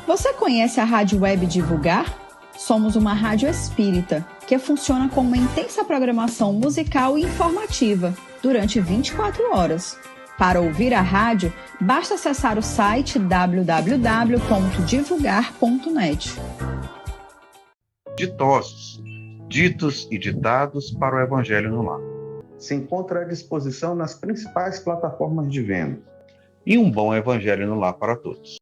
Você conhece a Rádio Web Divulgar? Somos uma rádio espírita que funciona com uma intensa programação musical e informativa durante 24 horas. Para ouvir a rádio, basta acessar o site www.divulgar.net. Ditosos, ditos e ditados para o Evangelho no Lar. Se encontra à disposição nas principais plataformas de venda. E um bom Evangelho no Lar para todos.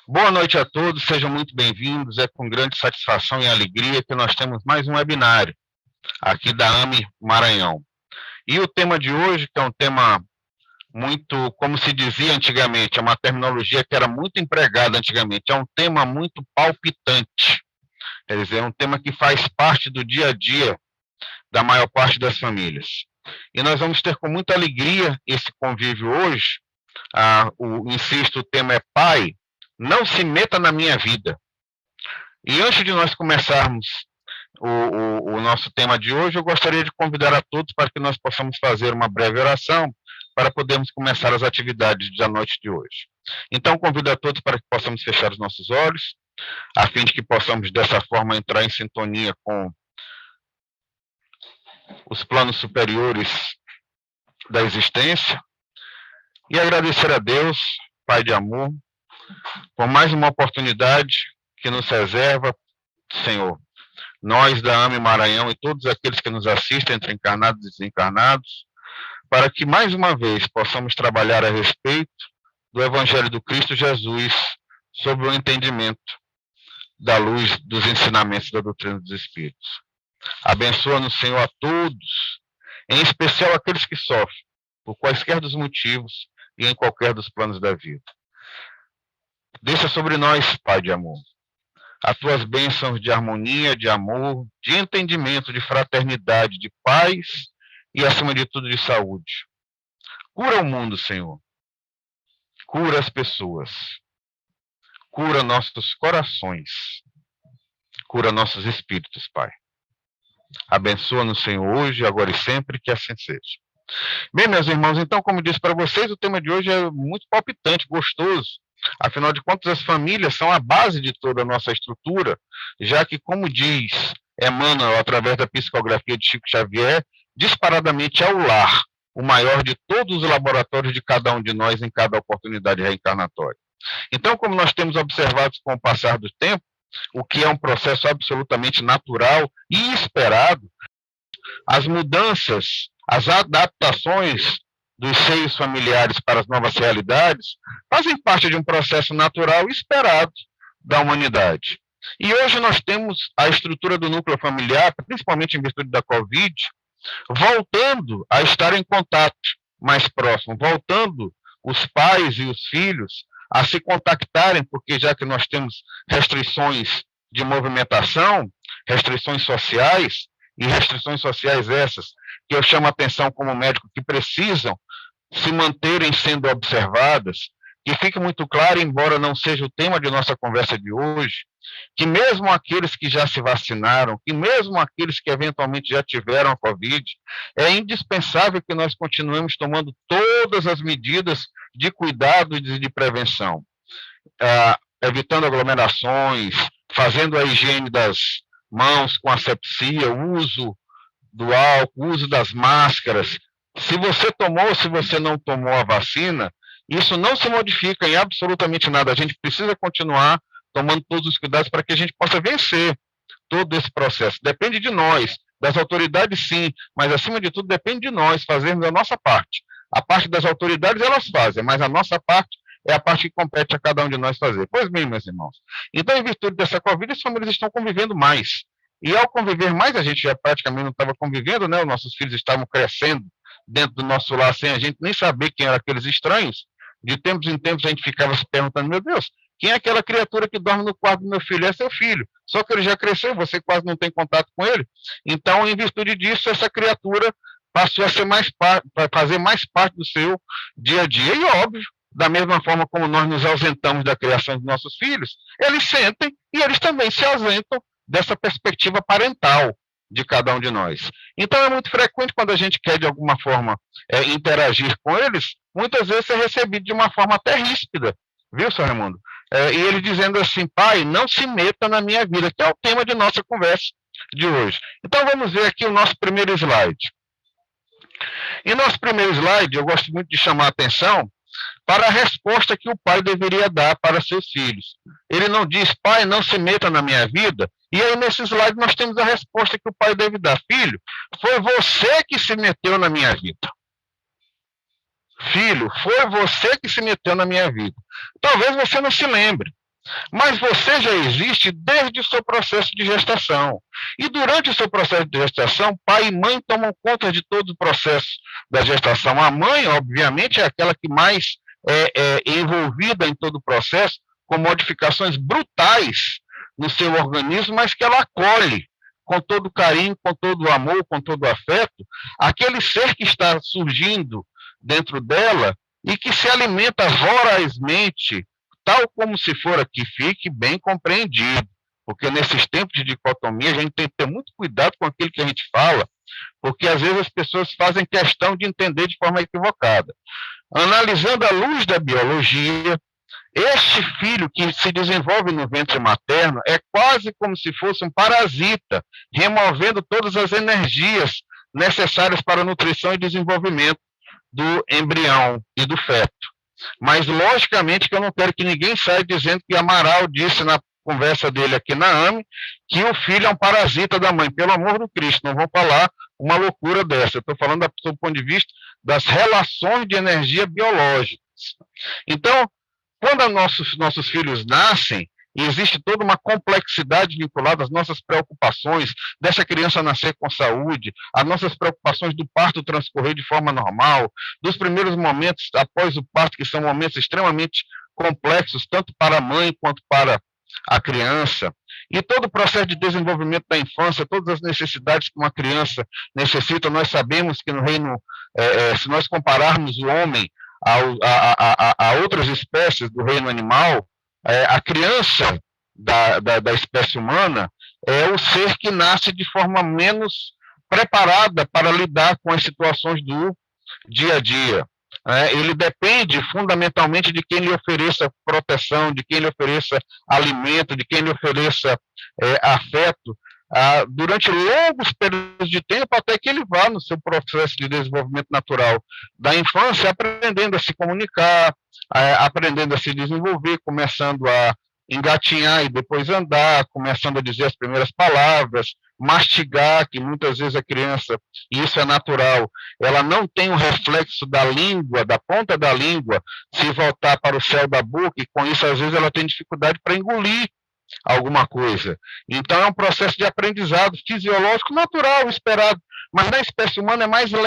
Boa noite a todos, sejam muito bem-vindos. É com grande satisfação e alegria que nós temos mais um webinário aqui da AME Maranhão. E o tema de hoje, que é um tema muito, como se dizia antigamente, é uma terminologia que era muito empregada antigamente, é um tema muito palpitante. Quer dizer, é um tema que faz parte do dia a dia da maior parte das famílias. E nós vamos ter com muita alegria esse convívio hoje. Insisto, o tema é Pai, não se meta na minha vida. E antes de nós começarmos o nosso tema de hoje, eu gostaria de convidar a todos para que nós possamos fazer uma breve oração para podermos começar as atividades da noite de hoje. Então, convido a todos para que possamos fechar os nossos olhos, a fim de que possamos, dessa forma, entrar em sintonia com os planos superiores da existência e agradecer a Deus, Pai de amor, por mais uma oportunidade que nos reserva, Senhor, nós da AME Maranhão e todos aqueles que nos assistem, entre encarnados e desencarnados, para que mais uma vez possamos trabalhar a respeito do Evangelho do Cristo Jesus sobre o entendimento da luz dos ensinamentos da doutrina dos Espíritos. Abençoa-nos, Senhor, a todos, em especial aqueles que sofrem, por quaisquer dos motivos e em qualquer dos planos da vida. Deixa sobre nós, Pai de amor, as tuas bênçãos de harmonia, de amor, de entendimento, de fraternidade, de paz e, acima de tudo, de saúde. Cura o mundo, Senhor. Cura as pessoas. Cura nossos corações. Cura nossos espíritos, Pai. Abençoa-nos, Senhor, hoje, agora e sempre, que assim seja. Bem, meus irmãos, então, como disse para vocês, o tema de hoje é muito palpitante, gostoso. Afinal de contas, as famílias são a base de toda a nossa estrutura, já que, como diz Emmanuel, através da psicografia de Chico Xavier, disparadamente é o lar, o maior de todos os laboratórios de cada um de nós em cada oportunidade reencarnatória. Então, como nós temos observado com o passar do tempo, o que é um processo absolutamente natural e esperado, as mudanças, as adaptações dos seios familiares para as novas realidades fazem parte de um processo natural e esperado da humanidade. E hoje nós temos a estrutura do núcleo familiar, principalmente em virtude da Covid, voltando a estar em contato mais próximo, voltando os pais e os filhos a se contactarem, porque já que nós temos restrições de movimentação, restrições sociais, e restrições sociais essas, que eu chamo a atenção como médico, que precisam se manterem sendo observadas, que fique muito claro, embora não seja o tema de nossa conversa de hoje, que mesmo aqueles que já se vacinaram, que mesmo aqueles que eventualmente já tiveram a Covid, é indispensável que nós continuemos tomando todas as medidas de cuidado e de prevenção, evitando aglomerações, fazendo a higiene das mãos com asepsia, o uso do álcool, o uso das máscaras. Se você tomou ou se você não tomou a vacina, isso não se modifica em absolutamente nada. A gente precisa continuar tomando todos os cuidados para que a gente possa vencer todo esse processo. Depende de nós, das autoridades sim, mas acima de tudo depende de nós fazermos a nossa parte. A parte das autoridades elas fazem, mas a nossa parte é a parte que compete a cada um de nós fazer. Pois bem, meus irmãos. Então, em virtude dessa Covid, as famílias estão convivendo mais. E ao conviver mais, a gente já praticamente não estava convivendo, né? Os nossos filhos estavam crescendo dentro do nosso lar sem a gente nem saber quem eram aqueles estranhos. De tempos em tempos a gente ficava se perguntando, meu Deus, quem é aquela criatura que dorme no quarto do meu filho? É seu filho. Só que ele já cresceu, você quase não tem contato com ele. Então, em virtude disso, essa criatura passou a ser fazer mais parte do seu dia a dia. E óbvio, da mesma forma como nós nos ausentamos da criação dos nossos filhos, eles sentem e eles também se ausentam dessa perspectiva parental de cada um de nós. Então é muito frequente quando a gente quer de alguma forma interagir com eles, muitas vezes é recebido de uma forma até ríspida, viu, Sr. Raimundo? E ele dizendo assim: pai, não se meta na minha vida, que é o tema de nossa conversa de hoje. Então vamos ver aqui o nosso primeiro slide. Em nosso primeiro slide, eu gosto muito de chamar a atenção para a resposta que o pai deveria dar para seus filhos. Ele não diz: pai, não se meta na minha vida. E aí, nesse slide, nós temos a resposta que o pai deve dar: filho, foi você que se meteu na minha vida. Filho, foi você que se meteu na minha vida. Talvez você não se lembre, mas você já existe desde o seu processo de gestação. E durante o seu processo de gestação, pai e mãe tomam conta de todo o processo da gestação. A mãe, obviamente, é aquela que mais é envolvida em todo o processo, com modificações brutais no seu organismo, mas que ela acolhe com todo carinho, com todo amor, com todo afeto, aquele ser que está surgindo dentro dela e que se alimenta vorazmente, tal como se for aqui, fique bem compreendido, porque nesses tempos de dicotomia a gente tem que ter muito cuidado com aquilo que a gente fala, porque às vezes as pessoas fazem questão de entender de forma equivocada. Analisando à luz da biologia, este filho que se desenvolve no ventre materno é quase como se fosse um parasita, removendo todas as energias necessárias para a nutrição e desenvolvimento do embrião e do feto. Mas, logicamente, que eu não quero que ninguém saia dizendo que Amaral disse na conversa dele aqui na AME que o filho é um parasita da mãe. Pelo amor do Cristo, não vão falar uma loucura dessa. Eu estou falando do ponto de vista das relações de energia biológicas. Então, quando nossos filhos nascem, existe toda uma complexidade vinculada às nossas preocupações dessa criança nascer com saúde, às nossas preocupações do parto transcorrer de forma normal, dos primeiros momentos após o parto, que são momentos extremamente complexos, tanto para a mãe quanto para a criança, e todo o processo de desenvolvimento da infância, todas as necessidades que uma criança necessita. Nós sabemos que no reino, se nós compararmos o homem a outras espécies do reino animal, a criança da espécie humana é o ser que nasce de forma menos preparada para lidar com as situações do dia a dia. Ele depende fundamentalmente de quem lhe ofereça proteção, de quem lhe ofereça alimento, de quem lhe ofereça afeto, durante longos períodos de tempo, até que ele vá no seu processo de desenvolvimento natural da infância, aprendendo a se comunicar, aprendendo a se desenvolver, começando a engatinhar e depois andar, começando a dizer as primeiras palavras, mastigar, que muitas vezes a criança, e isso é natural, ela não tem o reflexo da língua, da ponta da língua, se voltar para o céu da boca, e com isso, às vezes, ela tem dificuldade para engolir alguma coisa. Então, é um processo de aprendizado fisiológico natural, esperado, mas na espécie humana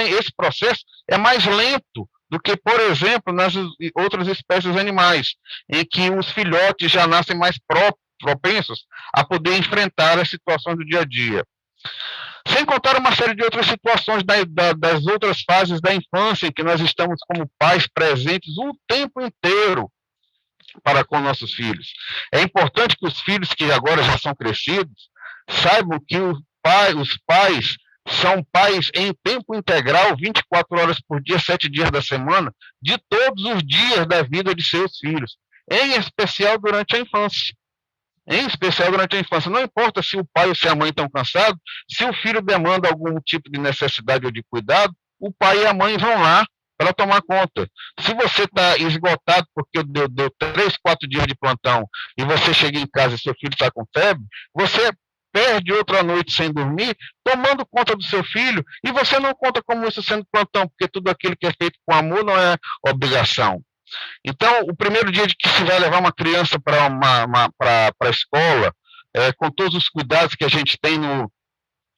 esse processo é mais lento do que, por exemplo, nas outras espécies animais, em que os filhotes já nascem mais propensos a poder enfrentar as situações do dia a dia. Sem contar uma série de outras situações das outras fases da infância, em que nós estamos como pais presentes o tempo inteiro para com nossos filhos. É importante que os filhos que agora já são crescidos saibam que os pais são pais em tempo integral, 24 horas por dia, 7 dias da semana, de todos os dias da vida de seus filhos, em especial durante a infância. Em especial durante a infância. Não importa se o pai ou se a mãe estão cansados, se o filho demanda algum tipo de necessidade ou de cuidado, o pai e a mãe vão lá para tomar conta. Se você está esgotado porque deu 3, 4 dias de plantão e você chega em casa e seu filho está com febre, você perde outra noite sem dormir, tomando conta do seu filho, e você não conta como isso sendo plantão, porque tudo aquilo que é feito com amor não é obrigação. Então, o primeiro dia de que se vai levar uma criança para a escola, com todos os cuidados que a gente tem no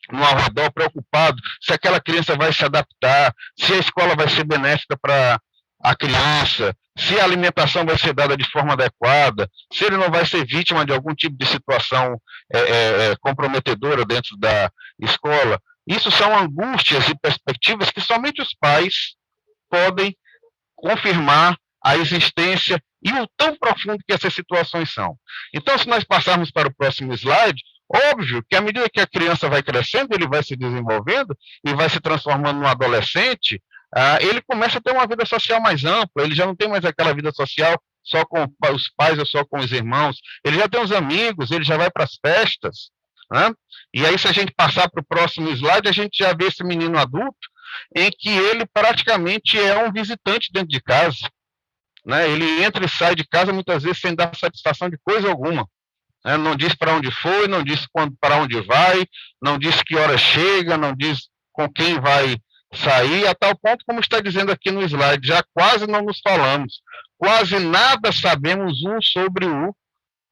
ao redor, preocupado se aquela criança vai se adaptar, se a escola vai ser benéfica para a criança, se a alimentação vai ser dada de forma adequada, se ele não vai ser vítima de algum tipo de situação comprometedora dentro da escola. Isso são angústias e perspectivas que somente os pais podem confirmar a existência e o tão profundo que essas situações são. Então, se nós passarmos para o próximo slide, óbvio que à medida que a criança vai crescendo, ele vai se desenvolvendo e vai se transformando num adolescente, ele começa a ter uma vida social mais ampla, ele já não tem mais aquela vida social só com os pais ou só com os irmãos, ele já tem os amigos, ele já vai para as festas, né? E aí, se a gente passar para o próximo slide, a gente já vê esse menino adulto em que ele praticamente é um visitante dentro de casa, né? Ele entra e sai de casa muitas vezes sem dar satisfação de coisa alguma, né? Não diz para onde foi, não diz para onde vai, não diz que hora chega, não diz com quem vai sair, a tal ponto, como está dizendo aqui no slide, já quase não nos falamos, quase nada sabemos um sobre o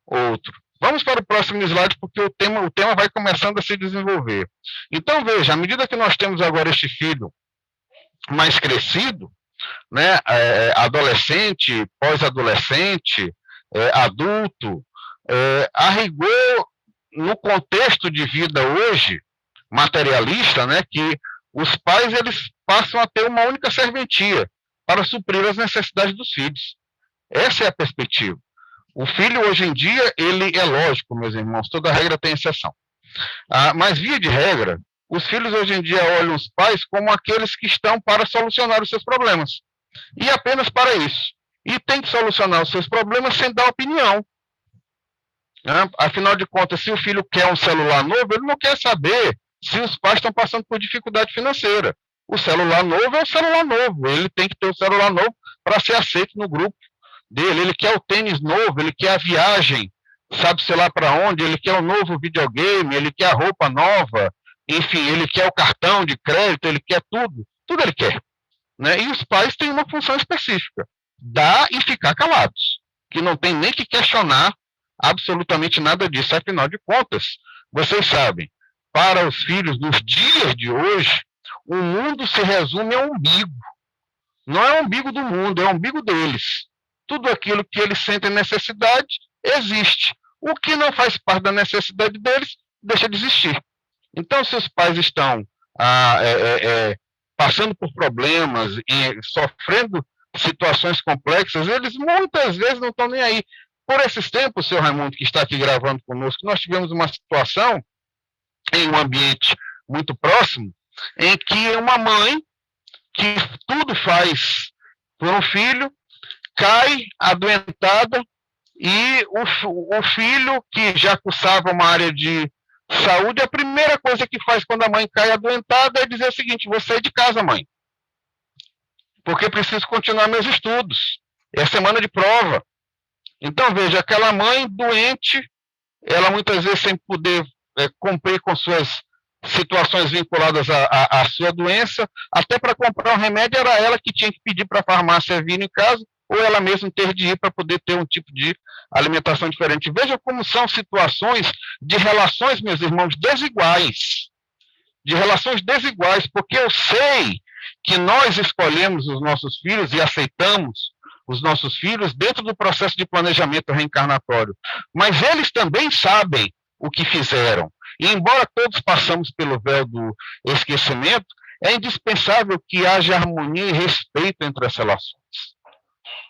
outro. Vamos para o próximo slide, porque o tema vai começando a se desenvolver. Então, veja, à medida que nós temos agora este filho mais crescido, né, adolescente, pós-adolescente, adulto, a rigor, no contexto de vida hoje, materialista, né, que os pais eles passam a ter uma única serventia para suprir as necessidades dos filhos. Essa é a perspectiva. O filho, hoje em dia, ele é lógico, meus irmãos, toda regra tem exceção. Mas, via de regra, os filhos hoje em dia olham os pais como aqueles que estão para solucionar os seus problemas. E apenas para isso. E tem que solucionar os seus problemas sem dar opinião. Afinal de contas, se o filho quer um celular novo, ele não quer saber se os pais estão passando por dificuldade financeira. O celular novo é o celular novo. Ele tem que ter o celular novo para ser aceito no grupo dele. Ele quer o tênis novo, ele quer a viagem, sabe-se lá para onde, ele quer o novo videogame, ele quer a roupa nova, enfim, ele quer o cartão de crédito, ele quer tudo ele quer. Né? E os pais têm uma função específica, dar e ficar calados, que não tem nem que questionar absolutamente nada disso. Afinal de contas, vocês sabem, para os filhos nos dias de hoje, o mundo se resume ao umbigo. Não é o umbigo do mundo, é o umbigo deles. Tudo aquilo que eles sentem necessidade, existe. O que não faz parte da necessidade deles, deixa de existir. Então, se os pais estão passando por problemas e sofrendo situações complexas, eles muitas vezes não estão nem aí. Por esses tempos, seu Raimundo, que está aqui gravando conosco, nós tivemos uma situação em um ambiente muito próximo, em que uma mãe, que tudo faz por um filho, cai adoentada e o filho, que já cursava uma área de saúde, a primeira coisa que faz quando a mãe cai adoentada é dizer o seguinte: vou sair de casa, mãe, porque preciso continuar meus estudos, é semana de prova. Então, veja, aquela mãe doente, ela muitas vezes sem poder cumprir com suas situações vinculadas à sua doença, até para comprar um remédio era ela que tinha que pedir para a farmácia vir em casa, ou ela mesma ter de ir para poder ter um tipo de alimentação diferente. Veja como são situações de relações, meus irmãos, desiguais. De relações desiguais, porque eu sei que nós escolhemos os nossos filhos e aceitamos os nossos filhos dentro do processo de planejamento reencarnatório. Mas eles também sabem o que fizeram. E embora todos passamos pelo véu do esquecimento, é indispensável que haja harmonia e respeito entre as relações.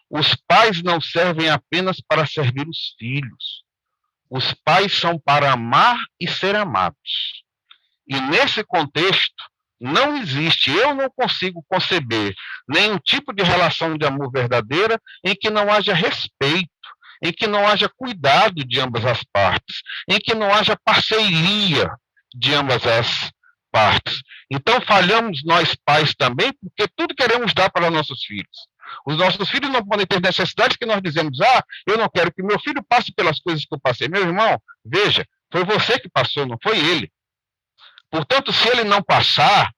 Os pais não servem apenas para servir os filhos. Os pais são para amar e ser amados. E nesse contexto, não existe, eu não consigo conceber nenhum tipo de relação de amor verdadeira em que não haja respeito, em que não haja cuidado de ambas as partes, em que não haja parceria de ambas as partes. Então, falhamos nós pais também, porque tudo queremos dar para nossos filhos. Os nossos filhos não podem ter necessidades que nós dizemos: eu não quero que meu filho passe pelas coisas que eu passei. Meu irmão, veja, foi você que passou, não foi ele. Portanto, se ele não passar,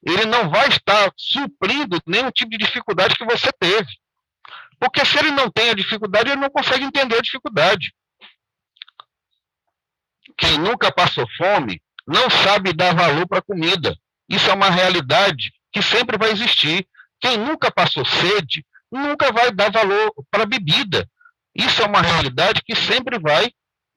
ele não vai estar suprindo nenhum tipo de dificuldade que você teve. Porque se ele não tem a dificuldade, ele não consegue entender a dificuldade. Quem nunca passou fome não sabe dar valor para a comida. Isso é uma realidade que sempre vai existir. Quem nunca passou sede nunca vai dar valor para a bebida. Isso é uma realidade que sempre vai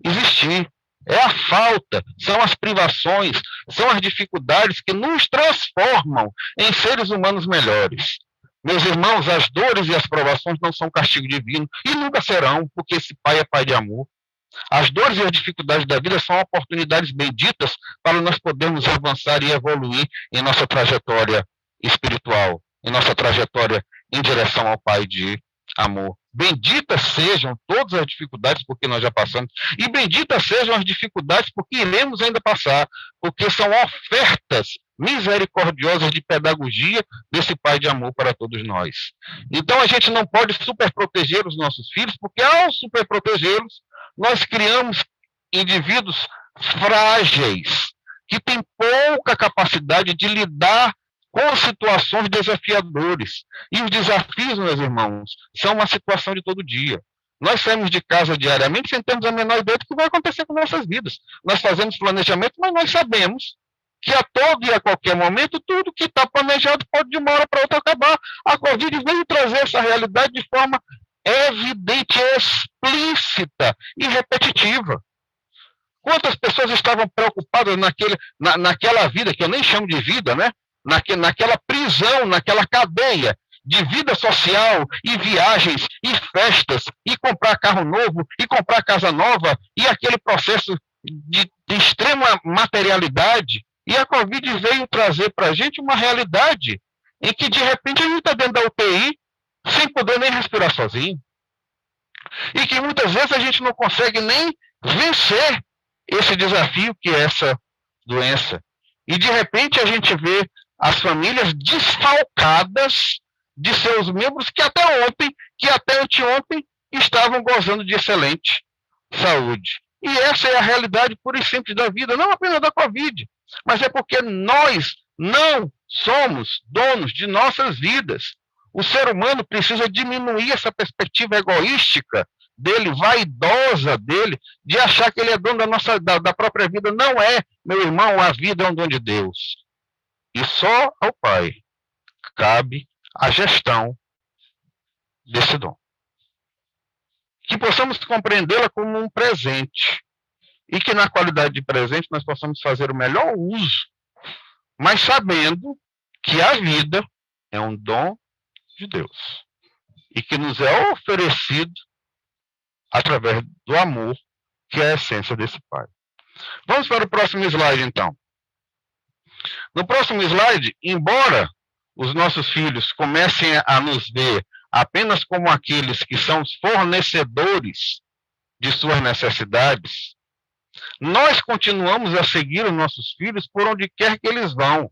existir. É a falta, são as privações, são as dificuldades que nos transformam em seres humanos melhores. Meus irmãos, as dores e as provações não são castigo divino e nunca serão, porque esse Pai é Pai de amor. As dores e as dificuldades da vida são oportunidades benditas para nós podermos avançar e evoluir em nossa trajetória espiritual, em nossa trajetória em direção ao Pai de amor. Benditas sejam todas as dificuldades porque nós já passamos, e benditas sejam as dificuldades porque iremos ainda passar, porque são ofertas misericordiosas de pedagogia desse Pai de amor para todos nós. Então a gente não pode superproteger os nossos filhos, porque ao superprotegê-los, nós criamos indivíduos frágeis, que têm pouca capacidade de lidar com situações desafiadoras. E os desafios, meus irmãos, são uma situação de todo dia. Nós saímos de casa diariamente sem termos a menor ideia do que vai acontecer com nossas vidas. Nós fazemos planejamento, mas nós sabemos que a todo e a qualquer momento, tudo que está planejado pode de uma hora para outra acabar. A Covid veio trazer essa realidade de forma evidente, explícita e repetitiva. Quantas pessoas estavam preocupadas naquela vida, que eu nem chamo de vida, né? Naquela prisão, naquela cadeia de vida social e viagens e festas e comprar carro novo e comprar casa nova e aquele processo de extrema materialidade. E a Covid veio trazer para a gente uma realidade em que, de repente, a gente está dentro da UTI sem poder nem respirar sozinho. E que muitas vezes a gente não consegue nem vencer esse desafio que é essa doença. E, de repente, a gente vê as famílias desfalcadas de seus membros que até ontem, que até anteontem, estavam gozando de excelente saúde. E essa é a realidade pura e simples da vida, não apenas da Covid, mas é porque nós não somos donos de nossas vidas. O ser humano precisa diminuir essa perspectiva egoística dele, vaidosa dele, de achar que ele é dono da própria vida. Não é, meu irmão, a vida é um dom de Deus. E só ao Pai cabe a gestão desse dom. Que possamos compreendê-la como um presente. E que na qualidade de presente nós possamos fazer o melhor uso, mas sabendo que a vida é um dom de Deus. E que nos é oferecido através do amor, que é a essência desse Pai. Vamos para o próximo slide, então. No próximo slide, embora os nossos filhos comecem a nos ver apenas como aqueles que são os fornecedores de suas necessidades, nós continuamos a seguir os nossos filhos por onde quer que eles vão.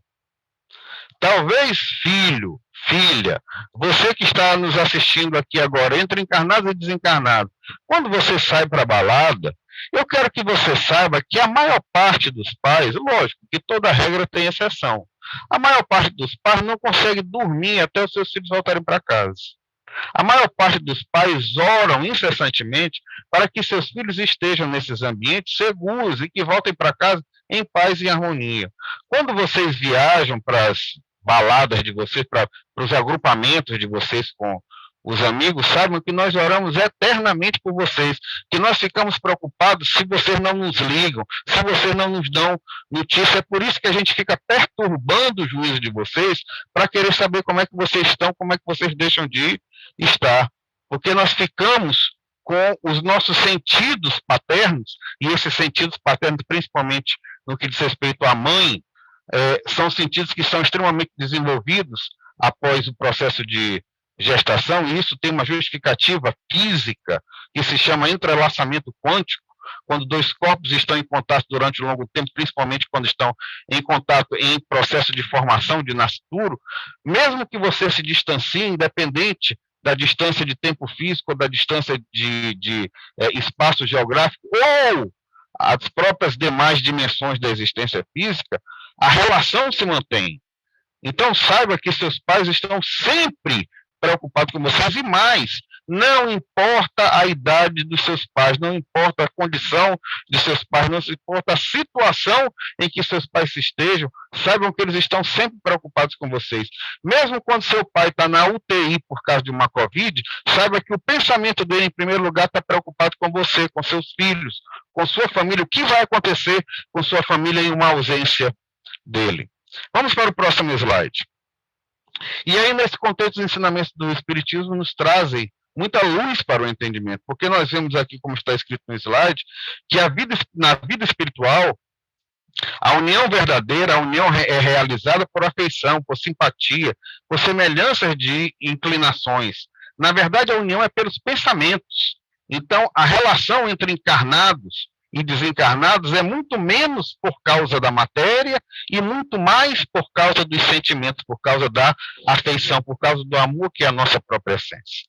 Talvez, filho, filha, você que está nos assistindo aqui agora, entre encarnado e desencarnado, quando você sai para a balada, eu quero que você saiba que a maior parte dos pais, lógico que toda regra tem exceção, a maior parte dos pais não consegue dormir até os seus filhos voltarem para casa. A maior parte dos pais oram incessantemente para que seus filhos estejam nesses ambientes seguros e que voltem para casa em paz e harmonia. Quando vocês viajam para as baladas de vocês, para os agrupamentos de vocês com os amigos, saibam que nós oramos eternamente por vocês, que nós ficamos preocupados se vocês não nos ligam, se vocês não nos dão notícia. É por isso que a gente fica perturbando o juízo de vocês, para querer saber como é que vocês estão, como é que vocês deixam de estar. Porque nós ficamos com os nossos sentidos paternos, e esses sentidos paternos, principalmente no que diz respeito à mãe, são sentidos que são extremamente desenvolvidos após o processo de gestação, e isso tem uma justificativa física que se chama entrelaçamento quântico, quando dois corpos estão em contato durante um longo tempo, principalmente quando estão em contato em processo de formação, de nascituro, mesmo que você se distancie, independente da distância de tempo físico, ou da distância de espaço geográfico, ou as próprias demais dimensões da existência física, a relação se mantém. Então, saiba que seus pais estão sempre preocupados com vocês, e mais, não importa a idade dos seus pais, não importa a condição de seus pais, não importa a situação em que seus pais se estejam, saibam que eles estão sempre preocupados com vocês. Mesmo quando seu pai está na UTI por causa de uma Covid, saiba que o pensamento dele, em primeiro lugar, está preocupado com você, com seus filhos, com sua família, o que vai acontecer com sua família em uma ausência dele. Vamos para o próximo slide. E aí, nesse contexto, os ensinamentos do Espiritismo nos trazem muita luz para o entendimento, porque nós vemos aqui, como está escrito no slide, que na vida espiritual, a união verdadeira, a união é realizada por afeição, por simpatia, por semelhanças de inclinações. Na verdade, a união é pelos pensamentos. Então, a relação entre encarnados e desencarnados é muito menos por causa da matéria e muito mais por causa dos sentimentos, por causa da afeição, por causa do amor, que é a nossa própria essência.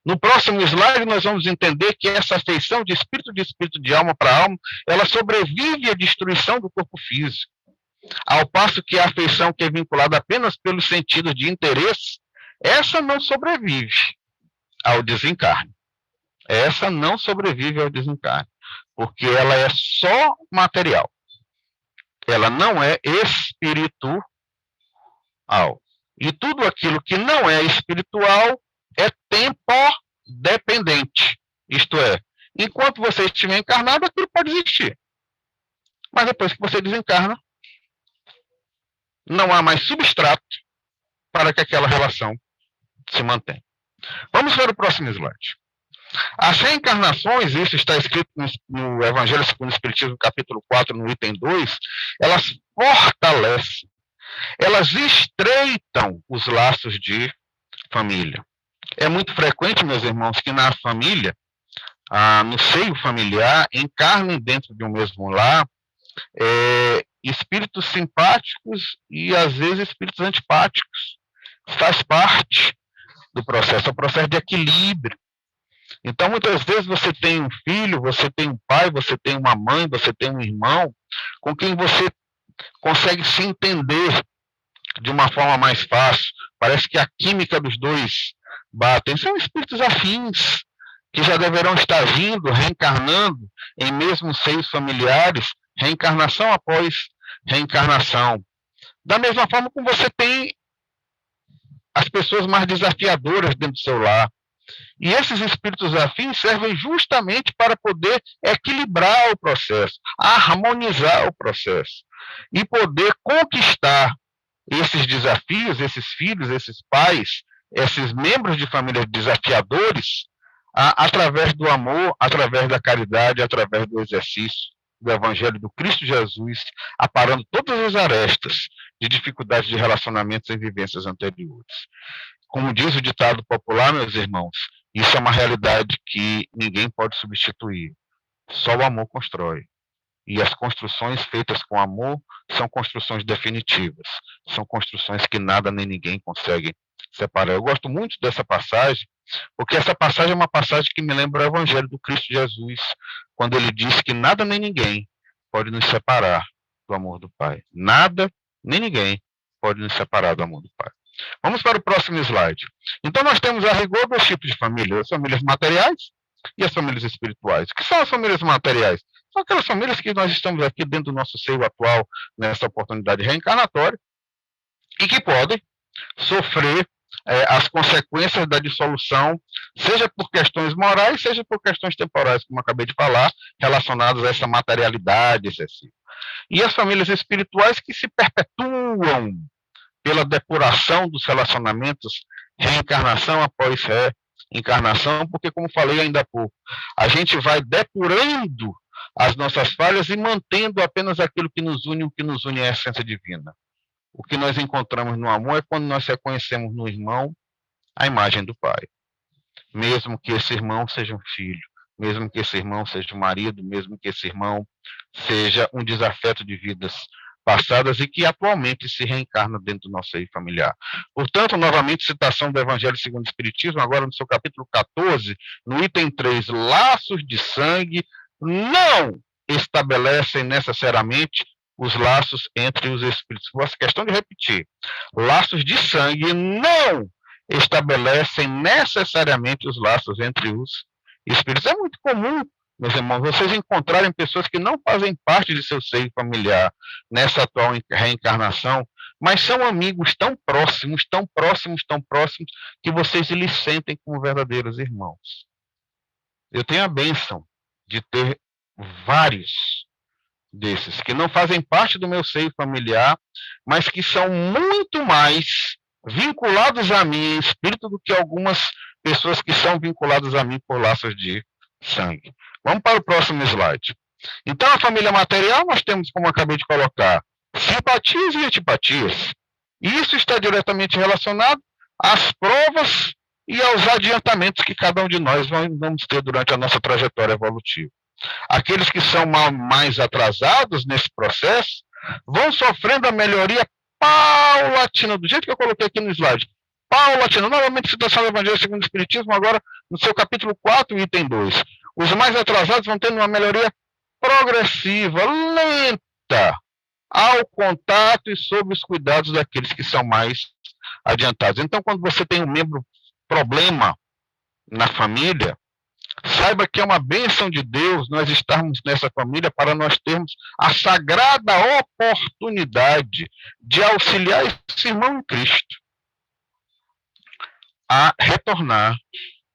No próximo slide, nós vamos entender que essa afeição de espírito, de alma para alma, ela sobrevive à destruição do corpo físico. Ao passo que a afeição que é vinculada apenas pelos sentidos de interesse, essa não sobrevive ao desencarne. Essa não sobrevive ao desencarne, porque ela é só material. Ela não é espiritual. E tudo aquilo que não é espiritual é tempo-dependente. Isto é, enquanto você estiver encarnado, aquilo pode existir. Mas depois que você desencarna, não há mais substrato para que aquela relação se mantenha. Vamos para o próximo slide. As reencarnações, isso está escrito no Evangelho segundo o Espiritismo, capítulo 4, no item 2, elas fortalecem, elas estreitam os laços de família. É muito frequente, meus irmãos, que na família, no seio familiar, encarnem dentro de um mesmo lar espíritos simpáticos e, às vezes, espíritos antipáticos. Faz parte do processo, é um processo de equilíbrio. Então, muitas vezes, você tem um filho, você tem um pai, você tem uma mãe, você tem um irmão, com quem você consegue se entender de uma forma mais fácil. Parece que a química dos dois batem. São espíritos afins, que já deverão estar vindo, reencarnando em mesmos seios familiares, reencarnação após reencarnação. Da mesma forma como você tem as pessoas mais desafiadoras dentro do seu lar. E esses espíritos afins servem justamente para poder equilibrar o processo, harmonizar o processo e poder conquistar esses desafios, esses filhos, esses pais, esses membros de família desafiadores, através do amor, através da caridade, através do exercício do Evangelho do Cristo Jesus, aparando todas as arestas de dificuldades de relacionamentos em vivências anteriores. Como diz o ditado popular, meus irmãos, isso é uma realidade que ninguém pode substituir. Só o amor constrói. E as construções feitas com amor são construções definitivas. São construções que nada nem ninguém consegue separar. Eu gosto muito dessa passagem, porque essa passagem é uma passagem que me lembra o Evangelho do Cristo Jesus, quando ele diz que nada nem ninguém pode nos separar do amor do Pai. Nada nem ninguém pode nos separar do amor do Pai. Vamos para o próximo slide. Então, nós temos a rigor dois tipos de família, as famílias materiais e as famílias espirituais. O que são as famílias materiais? São aquelas famílias que nós estamos aqui dentro do nosso seio atual, nessa oportunidade reencarnatória, e que podem sofrer as consequências da dissolução, seja por questões morais, seja por questões temporais, como acabei de falar, relacionadas a essa materialidade excessiva. E as famílias espirituais que se perpetuam pela depuração dos relacionamentos, reencarnação após reencarnação, porque, como falei ainda há pouco, a gente vai depurando as nossas falhas e mantendo apenas aquilo que nos une, o que nos une é a essência divina. O que nós encontramos no amor é quando nós reconhecemos no irmão a imagem do Pai. Mesmo que esse irmão seja um filho, mesmo que esse irmão seja um marido, mesmo que esse irmão seja um desafeto de vidas passadas e que atualmente se reencarna dentro do nosso seio familiar. Portanto, novamente, citação do Evangelho segundo o Espiritismo, agora no seu capítulo 14, no item 3, laços de sangue não estabelecem necessariamente os laços entre os espíritos. Faço questão de repetir. Laços de sangue não estabelecem necessariamente os laços entre os espíritos. É muito comum, meus irmãos, vocês encontrarem pessoas que não fazem parte de seu seio familiar nessa atual reencarnação, mas são amigos tão próximos, tão próximos, tão próximos, que vocês lhes sentem como verdadeiros irmãos. Eu tenho a bênção de ter vários desses, que não fazem parte do meu seio familiar, mas que são muito mais vinculados a mim em espírito do que algumas pessoas que são vinculadas a mim por laços de sangue. Vamos para o próximo slide. Então, a família material, nós temos, como eu acabei de colocar, simpatias e antipatias. E isso está diretamente relacionado às provas e aos adiantamentos que cada um de nós vamos ter durante a nossa trajetória evolutiva. Aqueles que são mais atrasados nesse processo vão sofrendo a melhoria paulatina, do jeito que eu coloquei aqui no slide. Paulatina, novamente citação do Evangelho segundo o Espiritismo, agora no seu capítulo 4, item 2. Os mais atrasados vão tendo uma melhoria progressiva, lenta, ao contato e sob os cuidados daqueles que são mais adiantados. Então, quando você tem um membro problema na família, saiba que é uma bênção de Deus nós estarmos nessa família para nós termos a sagrada oportunidade de auxiliar esse irmão em Cristo a retornar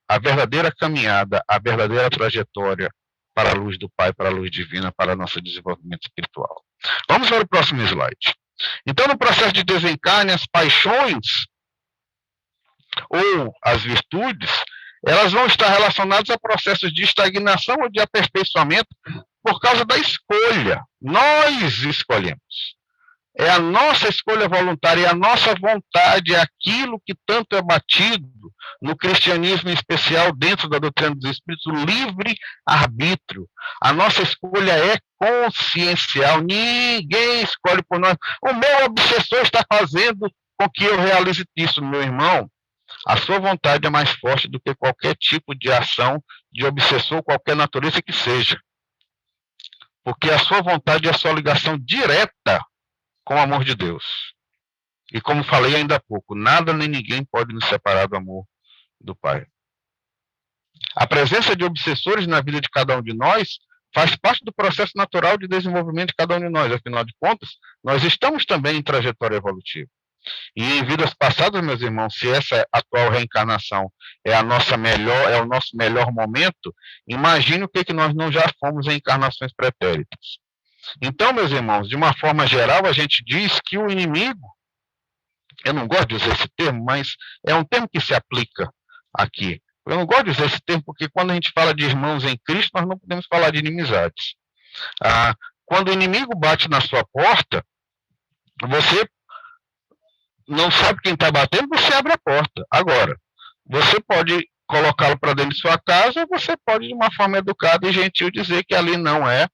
à verdadeira caminhada, à verdadeira trajetória para a luz do Pai, para a luz divina, para o nosso desenvolvimento espiritual. Vamos para o próximo slide. Então, no processo de desencarne, as paixões ou as virtudes, elas vão estar relacionadas a processos de estagnação ou de aperfeiçoamento por causa da escolha. Nós escolhemos. É a nossa escolha voluntária, é a nossa vontade, é aquilo que tanto é batido no cristianismo, em especial dentro da doutrina dos Espíritos, o livre-arbítrio. A nossa escolha é consciencial, ninguém escolhe por nós. O meu obsessor está fazendo com que eu realize isso, meu irmão. A sua vontade é mais forte do que qualquer tipo de ação de obsessor, qualquer natureza que seja. Porque a sua vontade é a sua ligação direta com o amor de Deus. E como falei ainda há pouco, nada nem ninguém pode nos separar do amor do Pai. A presença de obsessores na vida de cada um de nós faz parte do processo natural de desenvolvimento de cada um de nós. Afinal de contas, nós estamos também em trajetória evolutiva. E em vidas passadas, meus irmãos, se essa atual reencarnação é o nosso melhor momento, imagine o que nós não já fomos em encarnações pretéritas. Então, meus irmãos, de uma forma geral, a gente diz que o inimigo, eu não gosto de usar esse termo, mas é um termo que se aplica aqui. Eu não gosto de usar esse termo porque quando a gente fala de irmãos em Cristo, nós não podemos falar de inimizades. Quando o inimigo bate na sua porta, você não sabe quem está batendo, você abre a porta. Agora, você pode colocá-lo para dentro de sua casa, ou você pode, de uma forma educada e gentil, dizer que ali não é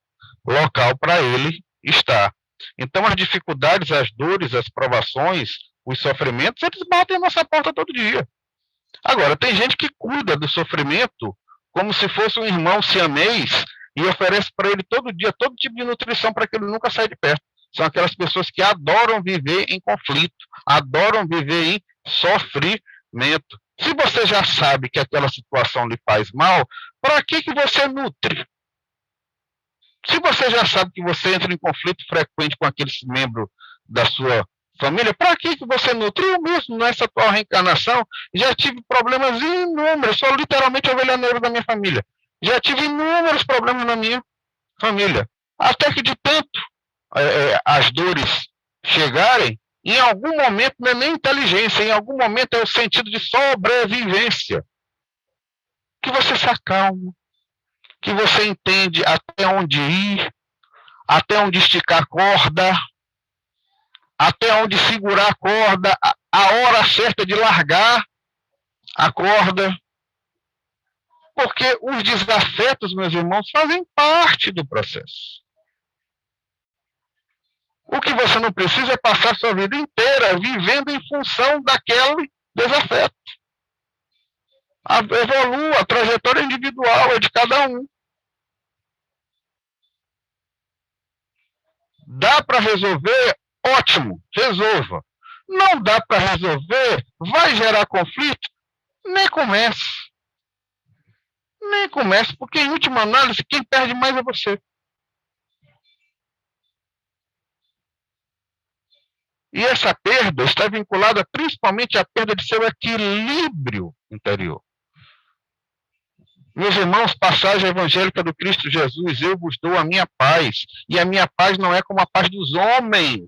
local para ele estar. Então, as dificuldades, as dores, as provações, os sofrimentos, eles batem na nossa porta todo dia. Agora, tem gente que cuida do sofrimento como se fosse um irmão siamês e oferece para ele todo dia todo tipo de nutrição para que ele nunca saia de perto. São aquelas pessoas que adoram viver em conflito, adoram viver em sofrimento. Se você já sabe que aquela situação lhe faz mal, para que você nutre? Se você já sabe que você entra em conflito frequente com aqueles membros da sua família, para que você nutre? Eu mesmo, nessa atual reencarnação, já tive problemas inúmeros, sou literalmente a ovelha negra da minha família. Já tive inúmeros problemas na minha família. Até que de tanto as dores chegarem, em algum momento não é nem inteligência, em algum momento é o sentido de sobrevivência. Que você se acalma, que você entende até onde ir, até onde esticar a corda, até onde segurar a corda, a hora certa de largar a corda. Porque os desafetos, meus irmãos, fazem parte do processo. O que você não precisa é passar sua vida inteira vivendo em função daquele desafeto. Evolua, a trajetória individual é de cada um. Dá para resolver? Ótimo, resolva. Não dá para resolver? Vai gerar conflito? Nem comece. Nem comece, porque em última análise, quem perde mais é você. E essa perda está vinculada principalmente à perda de seu equilíbrio interior. Meus irmãos, passagem evangélica do Cristo Jesus, eu vos dou a minha paz, e a minha paz não é como a paz dos homens.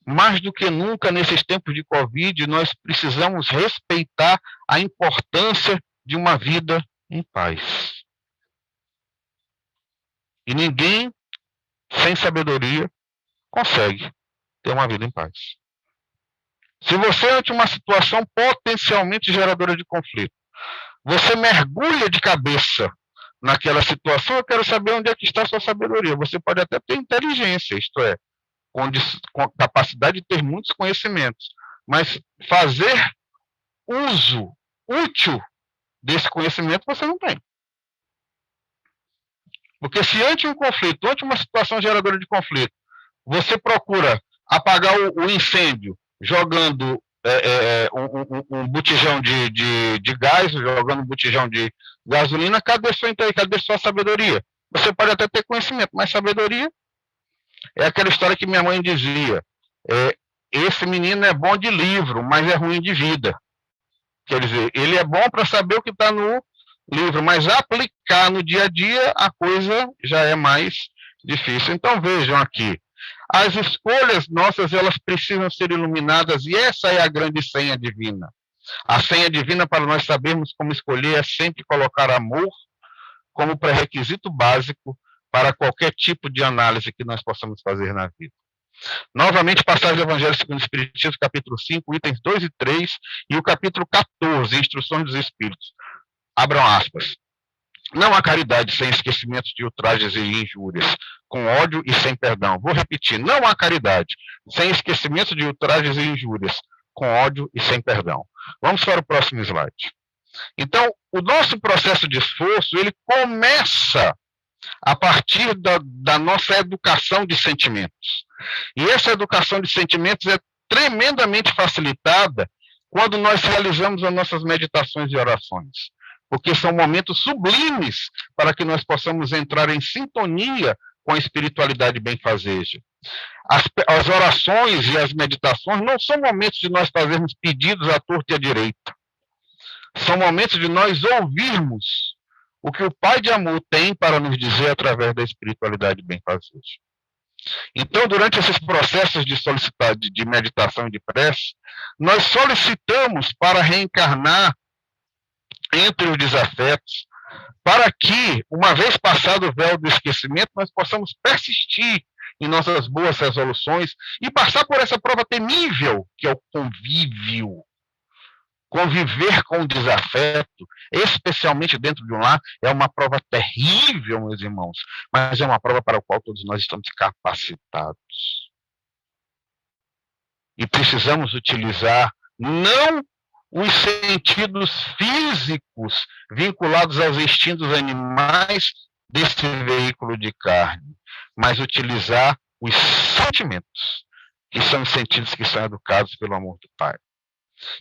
Mais do que nunca, nesses tempos de Covid, nós precisamos respeitar a importância de uma vida em paz. E ninguém, sem sabedoria, consegue ter uma vida em paz. Se você, ante uma situação potencialmente geradora de conflito, você mergulha de cabeça naquela situação, eu quero saber onde é que está a sua sabedoria. Você pode até ter inteligência, isto é, com capacidade de ter muitos conhecimentos, mas fazer uso útil desse conhecimento você não tem. Porque se ante um conflito, ante uma situação geradora de conflito, você procura apagar o incêndio jogando um botijão de gás, jogando um botijão de gasolina, cadê sua sabedoria? Você pode até ter conhecimento, mas sabedoria é aquela história que minha mãe dizia, esse menino é bom de livro, mas é ruim de vida. Quer dizer, ele é bom para saber o que está no livro, mas aplicar no dia a dia, a coisa já é mais difícil. Então vejam aqui, as escolhas nossas, elas precisam ser iluminadas, e essa é a grande senha divina. A senha divina para nós sabermos como escolher é sempre colocar amor como pré-requisito básico para qualquer tipo de análise que nós possamos fazer na vida. Novamente, passagem do Evangelho segundo o Espiritismo, capítulo 5, itens 2 e 3, e o capítulo 14, Instruções dos Espíritos. Abram aspas. Não há caridade sem esquecimentos de ultrajes e injúrias, com ódio e sem perdão. Vou repetir, não há caridade sem esquecimento de ultrajes e injúrias, com ódio e sem perdão. Vamos para o próximo slide. Então, o nosso processo de esforço, ele começa a partir da nossa educação de sentimentos. E essa educação de sentimentos é tremendamente facilitada quando nós realizamos as nossas meditações e orações, porque são momentos sublimes para que nós possamos entrar em sintonia com a espiritualidade benfazeja. As orações e as meditações não são momentos de nós fazermos pedidos à torta e à direita. São momentos de nós ouvirmos o que o Pai de amor tem para nos dizer através da espiritualidade benfazeja. Então, durante esses processos de meditação e de prece, nós solicitamos para reencarnar entre os desafetos, para que, uma vez passado o véu do esquecimento, nós possamos persistir em nossas boas resoluções e passar por essa prova temível, que é o convívio. Conviver com o desafeto, especialmente dentro de um lar, é uma prova terrível, meus irmãos, mas é uma prova para a qual todos nós estamos capacitados. E precisamos utilizar não os sentidos físicos vinculados aos instintos animais desse veículo de carne, mas utilizar os sentimentos, que são os sentidos que são educados pelo amor do Pai.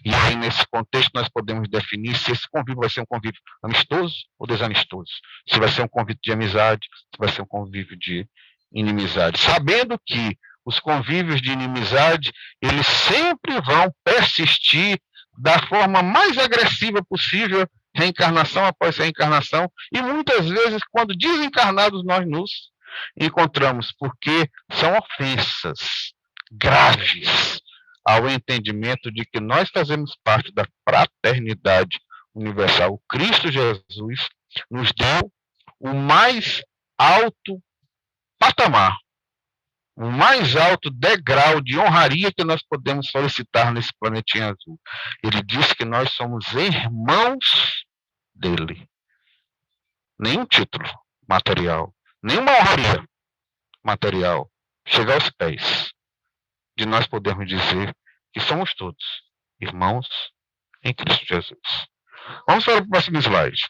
E aí, nesse contexto, nós podemos definir se esse convívio vai ser um convívio amistoso ou desamistoso, se vai ser um convívio de amizade, se vai ser um convívio de inimizade, sabendo que os convívios de inimizade, eles sempre vão persistir da forma mais agressiva possível, reencarnação após reencarnação, e muitas vezes, quando desencarnados, nós nos encontramos, porque são ofensas graves ao entendimento de que nós fazemos parte da fraternidade universal. O Cristo Jesus nos deu o mais alto patamar, o mais alto degrau de honraria que nós podemos solicitar nesse planetinha azul. Ele diz que nós somos irmãos dele. Nenhum título material, nenhuma honraria material chega aos pés de nós podermos dizer que somos todos irmãos em Cristo Jesus. Vamos para o próximo slide.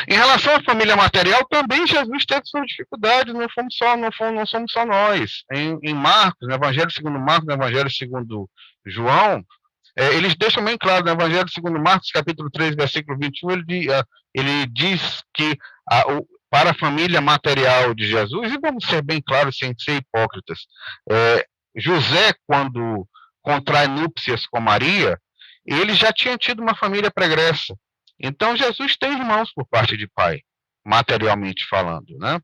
Em relação à família material, também Jesus teve suas dificuldades, não somos só nós. Em Marcos, no Evangelho segundo Marcos, no Evangelho segundo João, eles deixam bem claro, no Evangelho segundo Marcos, capítulo 3, versículo 21, ele diz que para a família material de Jesus, e vamos ser bem claros, sem ser hipócritas, José, quando contrai núpcias com Maria, Eles já tinham tido uma família pregressa. Então, Jesus tem irmãos por parte de pai, materialmente falando, né?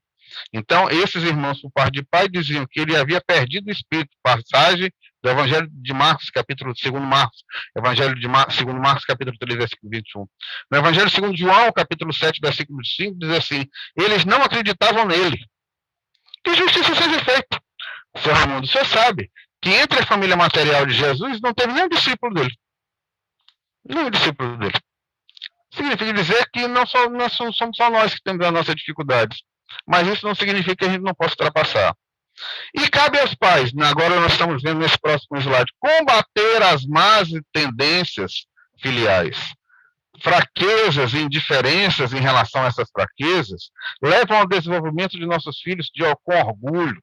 Então, esses irmãos por parte de pai diziam que ele havia perdido o espírito, passagem do Evangelho de Marcos, capítulo 2 Marcos, Evangelho de segundo Marcos, capítulo 3, versículo 21. No Evangelho segundo João, capítulo 7, versículo 5, diz assim: eles não acreditavam nele. Que justiça seja feita. Seu Raimundo, você sabe que entre a família material de Jesus não teve nenhum discípulo dele. Nenhum discípulo dele. Significa dizer que não somos só nós que temos as nossas dificuldades. Mas isso não significa que a gente não possa ultrapassar. E cabe aos pais, agora nós estamos vendo nesse próximo slide, combater as más tendências filiais. Fraquezas e indiferenças em relação a essas fraquezas levam ao desenvolvimento de nossos filhos com orgulho,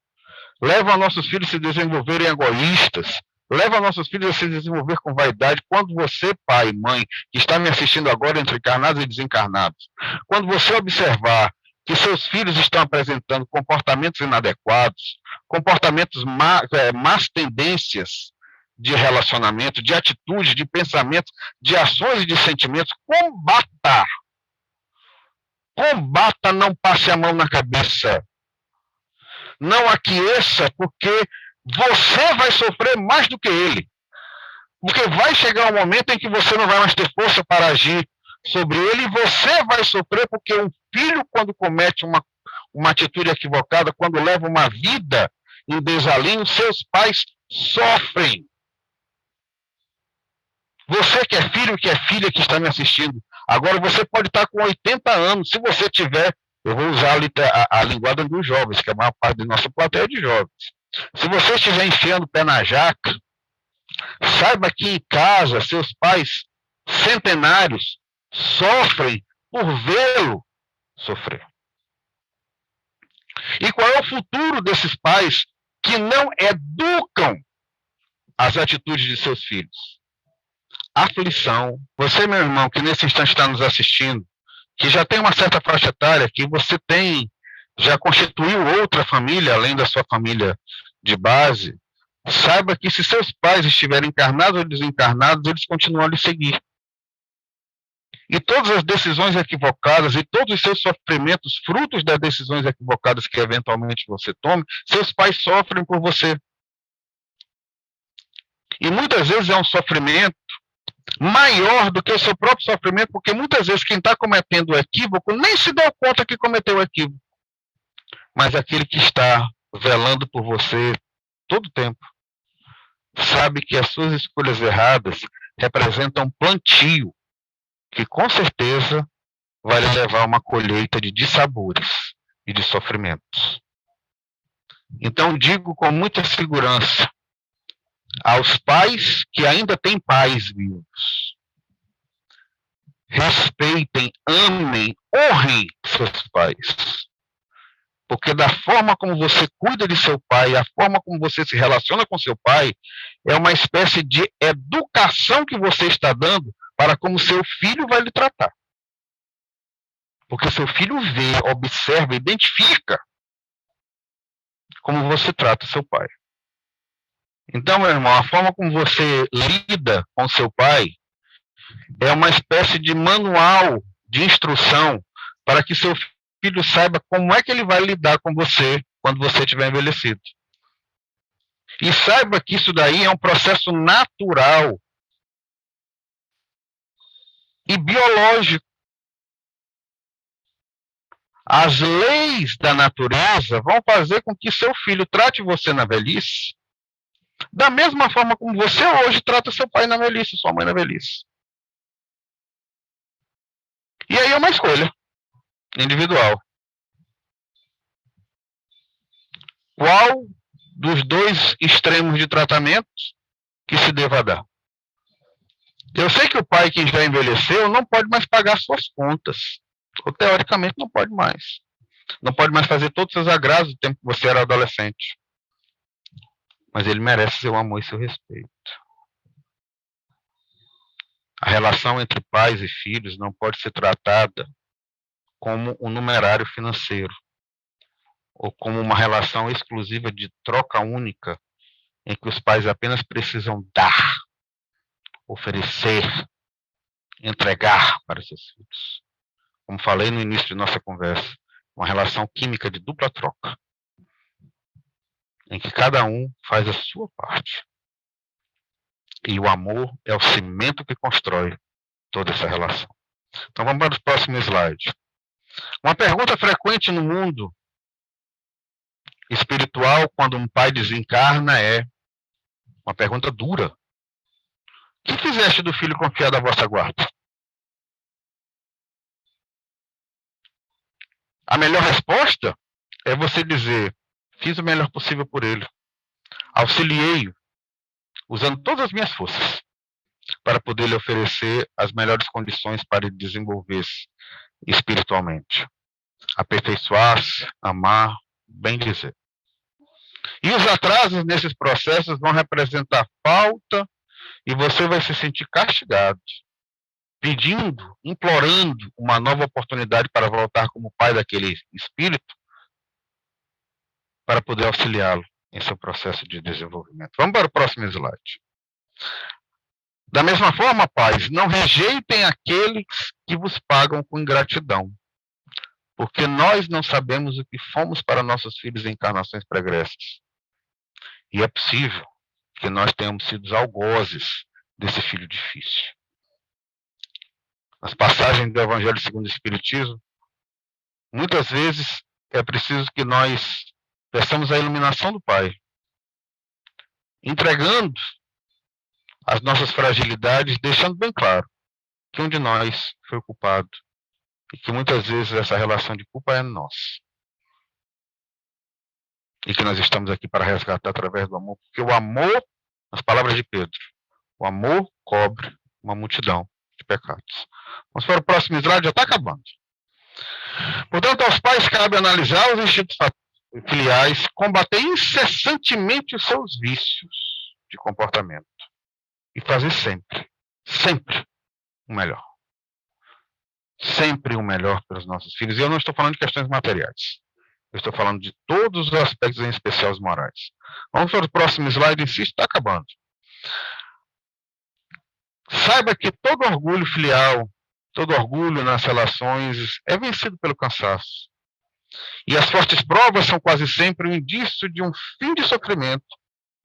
levam nossos filhos a se desenvolverem egoístas, levam nossos filhos a se desenvolver com vaidade. Quando você, pai e mãe, que está me assistindo agora entre encarnados e desencarnados, quando você observar que seus filhos estão apresentando comportamentos inadequados, comportamentos más tendências de relacionamento, de atitude, de pensamento, de ações e de sentimentos, combata. Combata, não passe a mão na cabeça. Não aqueça, porque você vai sofrer mais do que ele. Porque vai chegar um momento em que você não vai mais ter força para agir sobre ele, e você vai sofrer, porque um filho, quando comete uma atitude equivocada, quando leva uma vida em desalinho, seus pais sofrem. Você que é filho, que é filha, que está me assistindo, agora você pode estar com 80 anos, se você tiver, eu vou usar a linguagem dos jovens, que é a maior parte da nossa plateia de jovens. Se você estiver enfiando o pé na jaca, saiba que em casa, seus pais centenários sofrem por vê-lo sofrer. E qual é o futuro desses pais que não educam as atitudes de seus filhos? Aflição. Você, meu irmão, que nesse instante está nos assistindo, que já tem uma certa faixa etária, que você já constituiu outra família, além da sua família de base, saiba que se seus pais estiverem encarnados ou desencarnados, eles continuam a lhe seguir. E todas as decisões equivocadas e todos os seus sofrimentos, frutos das decisões equivocadas que eventualmente você tome, seus pais sofrem por você. E muitas vezes é um sofrimento maior do que o seu próprio sofrimento, porque muitas vezes quem está cometendo o equívoco nem se deu conta que cometeu o equívoco. Mas aquele que está velando por você todo o tempo sabe que as suas escolhas erradas representam um plantio que com certeza vai levar a uma colheita de dissabores e de sofrimentos. Então digo com muita segurança aos pais que ainda têm pais vivos: respeitem, amem, honrem seus pais. Porque da forma como você cuida de seu pai, a forma como você se relaciona com seu pai, é uma espécie de educação que você está dando para como seu filho vai lhe tratar. Porque seu filho vê, observa, identifica como você trata seu pai. Então, meu irmão, a forma como você lida com seu pai é uma espécie de manual de instrução para que seu filho saiba como é que ele vai lidar com você quando você estiver envelhecido. E saiba que isso daí é um processo natural e biológico. As leis da natureza vão fazer com que seu filho trate você na velhice da mesma forma como você hoje trata seu pai na velhice, sua mãe na velhice. E aí é uma escolha individual. Qual dos dois extremos de tratamento que se deva dar? Eu sei que o pai que já envelheceu não pode mais pagar suas contas. Ou teoricamente não pode mais. Não pode mais fazer todos os seus agrados do tempo que você era adolescente. Mas ele merece seu amor e seu respeito. A relação entre pais e filhos não pode ser tratada como um numerário financeiro, ou como uma relação exclusiva de troca única, em que os pais apenas precisam dar, oferecer, entregar para seus filhos. Como falei no início de nossa conversa, uma relação química de dupla troca, em que cada um faz a sua parte. E o amor é o cimento que constrói toda essa relação. Então vamos para o próximo slide. Uma pergunta frequente no mundo espiritual, quando um pai desencarna, é uma pergunta dura. O que fizeste do filho confiado à vossa guarda? A melhor resposta é você dizer: fiz o melhor possível por ele. Auxiliei-o, usando todas as minhas forças, para poder lhe oferecer as melhores condições para ele desenvolver-se espiritualmente. Aperfeiçoar-se, amar, bem dizer. E os atrasos nesses processos vão representar falta e você vai se sentir castigado, pedindo, implorando uma nova oportunidade para voltar como pai daquele espírito, para poder auxiliá-lo em seu processo de desenvolvimento. Vamos para o próximo slide. Da mesma forma, pais, não rejeitem aqueles que vos pagam com ingratidão, porque nós não sabemos o que fomos para nossos filhos em encarnações pregressas. E é possível que nós tenhamos sido algozes desse filho difícil. Nas passagens do Evangelho segundo o Espiritismo, muitas vezes é preciso que nós peçamos a iluminação do Pai, entregando as nossas fragilidades, deixando bem claro que um de nós foi o culpado e que muitas vezes essa relação de culpa é nossa. E que nós estamos aqui para resgatar através do amor, porque o amor, nas palavras de Pedro, o amor cobre uma multidão de pecados. Vamos para o próximo slide, já está acabando. Portanto, aos pais cabe analisar os instintos filiais, combater incessantemente os seus vícios de comportamento e fazer sempre o melhor. Sempre o melhor para os nossos filhos. E eu não estou falando de questões materiais. Eu estou falando de todos os aspectos, em especial os morais. Vamos para o próximo slide, insisto, está acabando. Saiba que todo orgulho filial, todo orgulho nas relações é vencido pelo cansaço. E as fortes provas são quase sempre um indício de um fim de sofrimento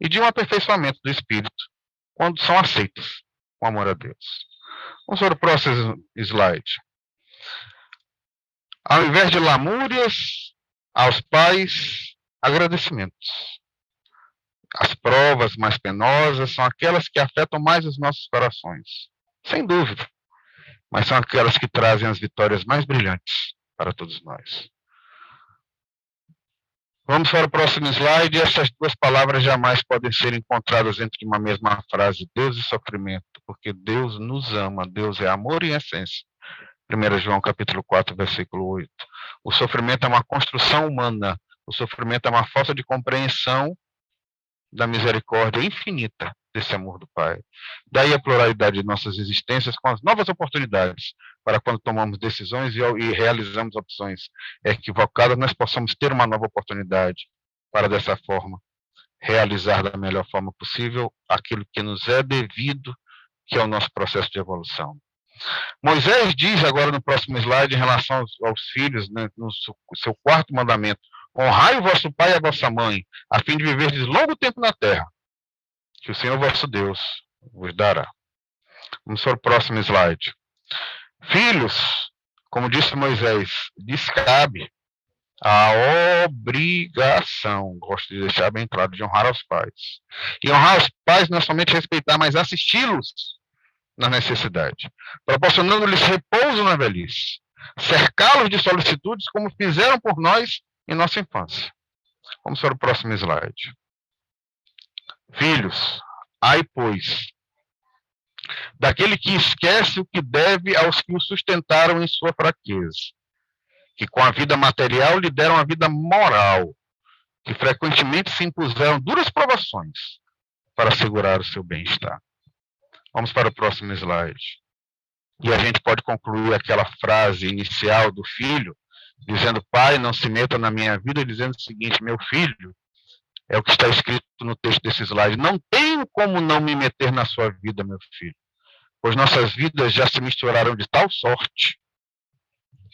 e de um aperfeiçoamento do espírito, quando são aceitas com amor a Deus. Vamos para o próximo slide. Ao invés de lamúrias, aos pais, agradecimentos. As provas mais penosas são aquelas que afetam mais os nossos corações, sem dúvida, mas são aquelas que trazem as vitórias mais brilhantes para todos nós. Vamos para o próximo slide. Essas duas palavras jamais podem ser encontradas dentro de uma mesma frase: Deus e sofrimento, porque Deus nos ama, Deus é amor em essência. 1 João capítulo 4, versículo 8. O sofrimento é uma construção humana, o sofrimento é uma falta de compreensão da misericórdia infinita desse amor do Pai. Daí a pluralidade de nossas existências com as novas oportunidades para quando tomamos decisões e realizamos opções equivocadas, nós possamos ter uma nova oportunidade para, dessa forma, realizar da melhor forma possível aquilo que nos é devido, que é o nosso processo de evolução. Moisés diz agora no próximo slide, em relação aos filhos, né, no seu quarto mandamento: honrai o vosso pai e a vossa mãe, a fim de viverdes longo tempo na terra, que o Senhor vosso Deus vos dará. Vamos para o próximo slide. Filhos, como disse Moisés, lhes cabe a obrigação, gosto de deixar bem claro, de honrar aos pais. E honrar os pais não é somente respeitar, mas assisti-los na necessidade, proporcionando-lhes repouso na velhice, cercá-los de solicitudes como fizeram por nós em nossa infância. Vamos para o próximo slide. Filhos, ai, pois, daquele que esquece o que deve aos que o sustentaram em sua fraqueza, que com a vida material lhe deram a vida moral, que frequentemente se impuseram duras provações para assegurar o seu bem-estar. Vamos para o próximo slide. E a gente pode concluir aquela frase inicial do filho, dizendo: pai, não se meta na minha vida, dizendo o seguinte: meu filho, é o que está escrito no texto desse slide, não tenho como não me meter na sua vida, meu filho, pois nossas vidas já se misturaram de tal sorte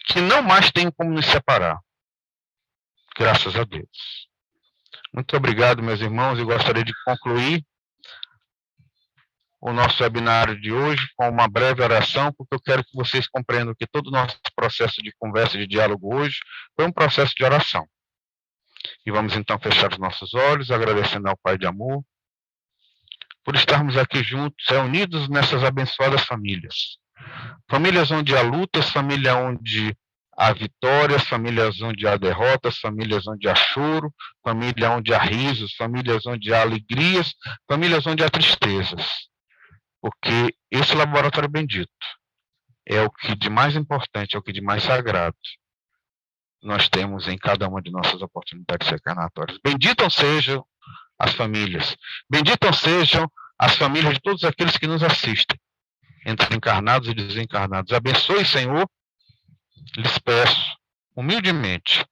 que não mais tem como nos separar. Graças a Deus. Muito obrigado, meus irmãos, e gostaria de concluir o nosso webinário de hoje com uma breve oração, porque eu quero que vocês compreendam que todo o nosso processo de conversa, de diálogo hoje, foi um processo de oração. E vamos então fechar os nossos olhos, agradecendo ao Pai de amor, por estarmos aqui juntos, reunidos nessas abençoadas famílias. Famílias onde há lutas, famílias onde há vitórias, famílias onde há derrotas, famílias onde há choro, famílias onde há risos, famílias onde há alegrias, famílias onde há tristezas. Porque esse laboratório bendito é o que de mais importante, é o que de mais sagrado nós temos em cada uma de nossas oportunidades reencarnatórias. Benditas sejam as famílias, benditas sejam as famílias de todos aqueles que nos assistem, entre encarnados e desencarnados. Abençoe, Senhor, lhes peço, humildemente,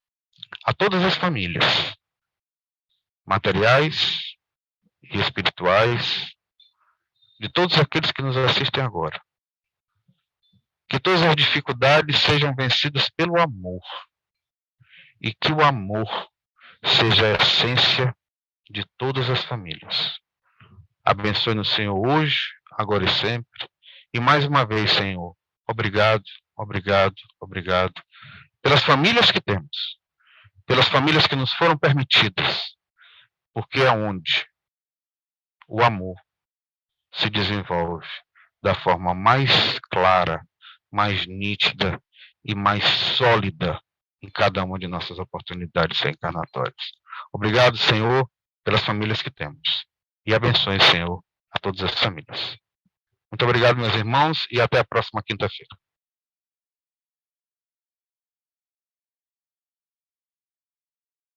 a todas as famílias, materiais e espirituais, de todos aqueles que nos assistem agora. Que todas as dificuldades sejam vencidas pelo amor. E que o amor seja a essência de todas as famílias. Abençoe-nos, Senhor, hoje, agora e sempre. E mais uma vez, Senhor, obrigado, obrigado, obrigado. Pelas famílias que temos. Pelas famílias que nos foram permitidas. Porque é onde o amor se desenvolve da forma mais clara, mais nítida e mais sólida em cada uma de nossas oportunidades reencarnatórias. Obrigado, Senhor, pelas famílias que temos. E abençoe, Senhor, a todas as famílias. Muito obrigado, meus irmãos, e até a próxima quinta-feira.